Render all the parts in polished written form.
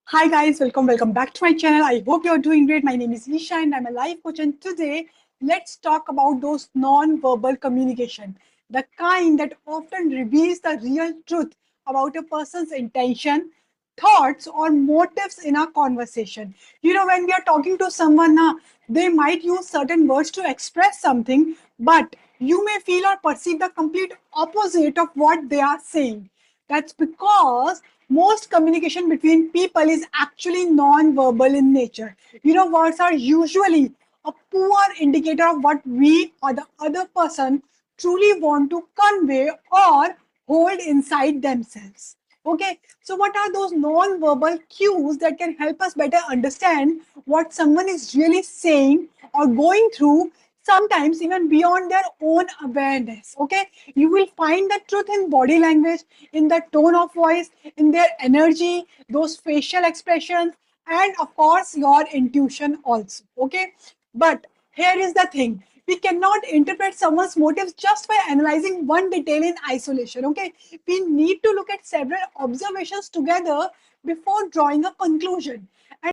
Hi guys, welcome back to my channel. I hope you're doing great. My name is Isha and I'm a life coach, and today let's talk about those non-verbal communication, the kind that often reveals the real truth about a person's intention, thoughts or motives in a conversation. When we are talking to someone now, they might use certain words to express something, but you may feel or perceive the complete opposite of what they are saying. That's because most communication between people is actually non-verbal in nature. Words are usually a poor indicator of what we or the other person truly want to convey or hold inside themselves. Okay, so what are those non-verbal cues that can help us better understand what someone is really saying or going through, sometimes even beyond their own awareness? Okay, you will find the truth in body language, in the tone of voice, in their energy, those facial expressions, and of course your intuition also. Okay, but here is the thing: we cannot interpret someone's motives just by analyzing one detail in isolation. Okay, we need to look at several observations together before drawing a conclusion. And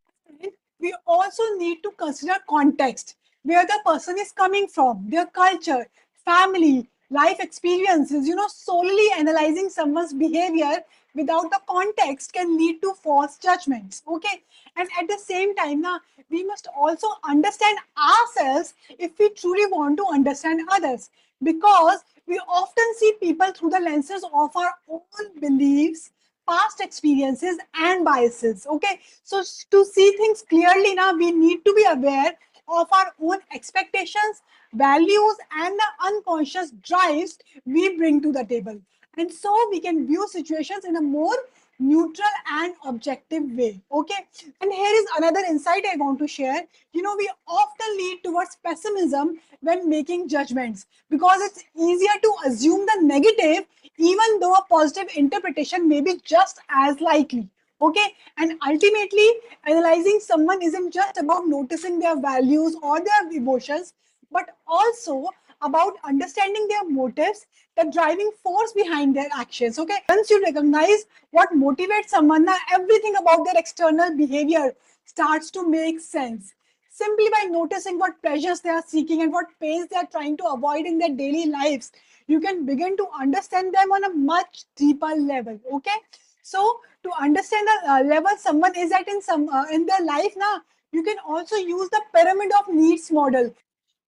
we also need to consider context, where the person is coming from, their culture, family, life experiences. Solely analyzing someone's behavior without the context can lead to false judgments. Okay, and at the same time, now we must also understand ourselves if we truly want to understand others, because we often see people through the lenses of our own beliefs, past experiences and biases. Okay, so to see things clearly, now we need to be aware of our own expectations, values and the unconscious drives we bring to the table, and so we can view situations in a more neutral and objective way. Okay, and here is another insight I want to share. We often lead towards pessimism when making judgments, because it's easier to assume the negative even though a positive interpretation may be just as likely. Okay, and ultimately analyzing someone isn't just about noticing their values or their emotions, but also about understanding their motives, the driving force behind their actions. Okay, once you recognize what motivates someone, now everything about their external behavior starts to make sense. Simply by noticing what pleasures they are seeking and what pains they are trying to avoid in their daily lives, you can begin to understand them on a much deeper level. Okay, so to understand the level someone is at in their life now, you can also use the pyramid of needs model,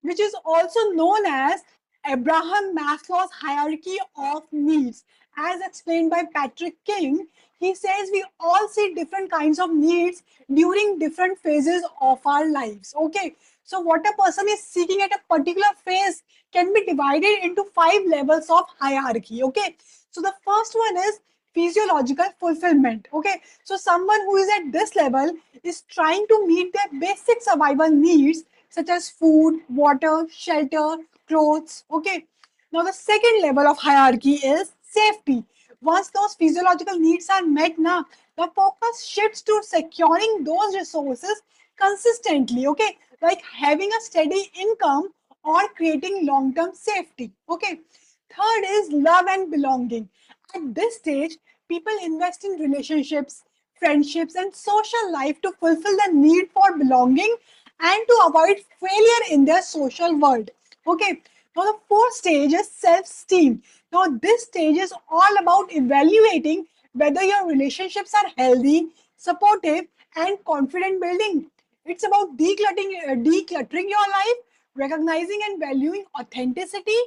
which is also known as Abraham Maslow's hierarchy of needs. As explained by Patrick King, he says we all see different kinds of needs during different phases of our lives. Okay, so what a person is seeking at a particular phase can be divided into 5 levels of hierarchy. Okay, so the first one is physiological fulfillment. Okay, so someone who is at this level is trying to meet their basic survival needs such as food, water, shelter, clothes. Okay, now the second level of hierarchy is safety. Once those physiological needs are met, now the focus shifts to securing those resources consistently. Okay, like having a steady income or creating long-term safety. Okay, third is love and belonging. At this stage, people invest in relationships, friendships, and social life to fulfill the need for belonging and to avoid failure in their social world. Okay, now the fourth stage is self-esteem. Now, this stage is all about evaluating whether your relationships are healthy, supportive, and confident building. It's about decluttering your life, recognizing and valuing authenticity,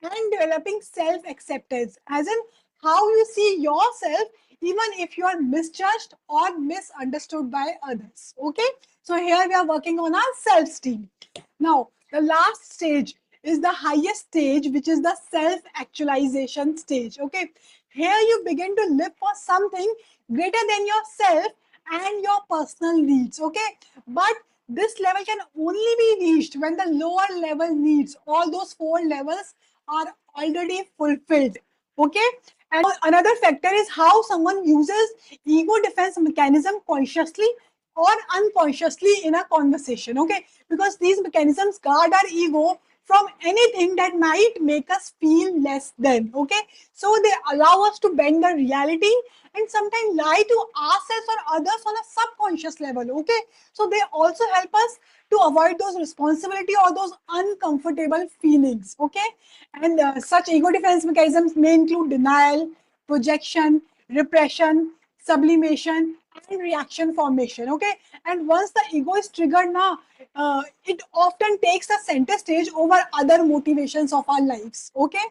and developing self-acceptance, as in how you see yourself even if you are misjudged or misunderstood by others. Okay, so here we are working on our self-esteem. Now the last stage is the highest stage, which is the self-actualization stage. Okay, here you begin to live for something greater than yourself and your personal needs. Okay, but this level can only be reached when the lower level needs, all those 4 levels, are already fulfilled. Okay, and another factor is how someone uses ego defense mechanism consciously or unconsciously in a conversation. Okay, because these mechanisms guard our ego from anything that might make us feel less than. Okay, so they allow us to bend the reality and sometimes lie to ourselves or others on a subconscious level. Okay, so they also help us to avoid those responsibility or those uncomfortable feelings. Okay, and such ego defense mechanisms may include denial, projection, repression, sublimation, and reaction formation. Okay, and once the ego is triggered now, it often takes the center stage over other motivations of our lives. Okay,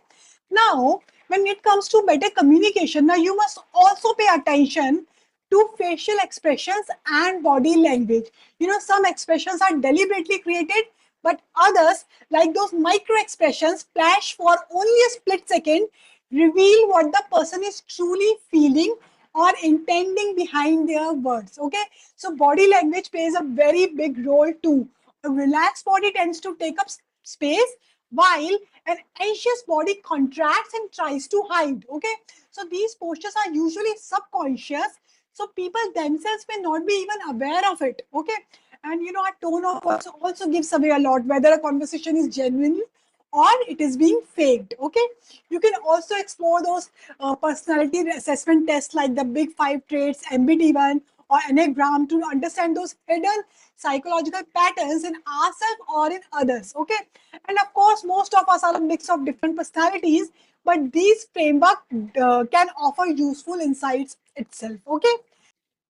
now when it comes to better communication, now you must also pay attention to facial expressions and body language. You know, some expressions are deliberately created, but others, like those micro expressions, flash for only a split second, reveal what the person is truly feeling or intending behind their words. Okay, so body language plays a very big role too. A relaxed body tends to take up space, while an anxious body contracts and tries to hide. Okay, so these postures are usually subconscious, so people themselves may not be even aware of it. Okay, and you know, our tone of voice also gives away a lot whether a conversation is genuine or it is being faked. Okay, you can also explore those personality assessment tests like the big five traits, MBT1 or enneagram, to understand those hidden psychological patterns in ourselves or in others. Okay, and of course most of us are a mix of different personalities, but these framework can offer useful insights itself. Okay,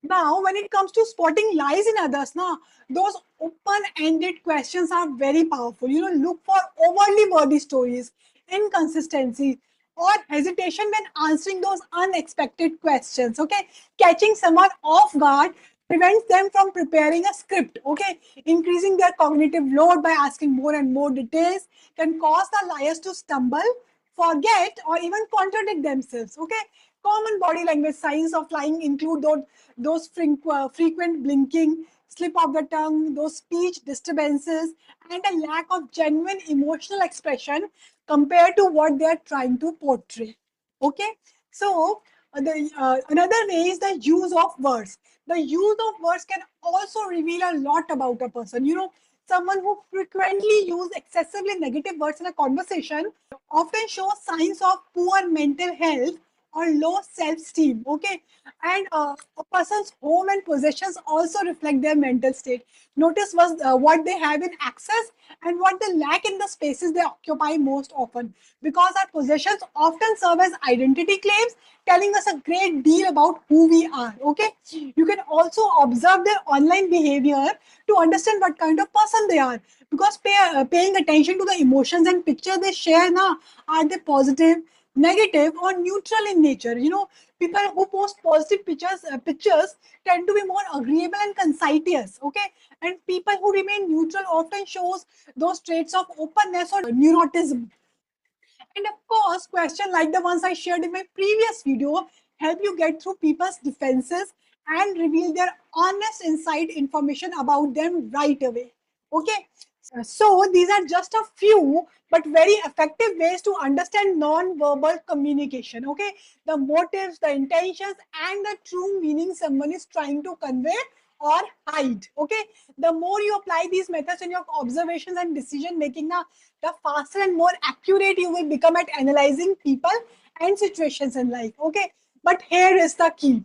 now, when it comes to spotting lies in others, now those open-ended questions are very powerful. You know, look for overly wordy stories, inconsistency, or hesitation when answering those unexpected questions. Okay, catching someone off guard prevents them from preparing a script. Okay, increasing their cognitive load by asking more and more details can cause the liars to stumble, forget, or even contradict themselves. Okay, common body language signs of lying include those frequent blinking, slip of the tongue, those speech disturbances, and a lack of genuine emotional expression compared to what they are trying to portray. Okay, so the another way is the use of words. The use of words can also reveal a lot about a person. You know, someone who frequently use excessively negative words in a conversation often shows signs of poor mental health or low self-esteem. Okay, and a person's home and possessions also reflect their mental state. Notice what they have in access and what they lack in the spaces they occupy most often, because our possessions often serve as identity claims, telling us a great deal about who we are. Okay, you can also observe their online behavior to understand what kind of person they are, because paying attention to the emotions and picture they share now, are they positive, negative, or neutral in nature. You know, people who post positive pictures tend to be more agreeable and concilious. Okay, and people who remain neutral often shows those traits of openness or neuroticism. And of course, questions like the ones I shared in my previous video help you get through people's defenses and reveal their honest inside information about them right away. Okay, so these are just a few but very effective ways to understand non-verbal communication. Okay, the motives, the intentions, and the true meaning someone is trying to convey or hide. Okay, the more you apply these methods in your observations and decision making, now the faster and more accurate you will become at analyzing people and situations in life. Okay, but here is the key: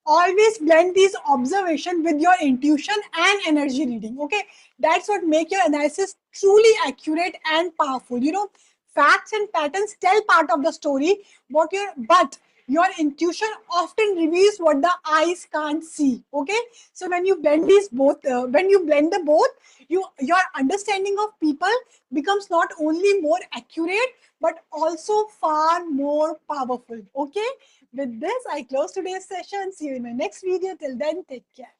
always blend these observation with your intuition and energy reading. Okay, that's what make your analysis truly accurate and powerful. You know, facts and patterns tell part of the story, but your intuition often reveals what the eyes can't see. Okay, so when you blend these both, when you blend the both, your understanding of people becomes not only more accurate but also far more powerful. Okay, with this, I close today's session. See you in my next video. Till then, take care.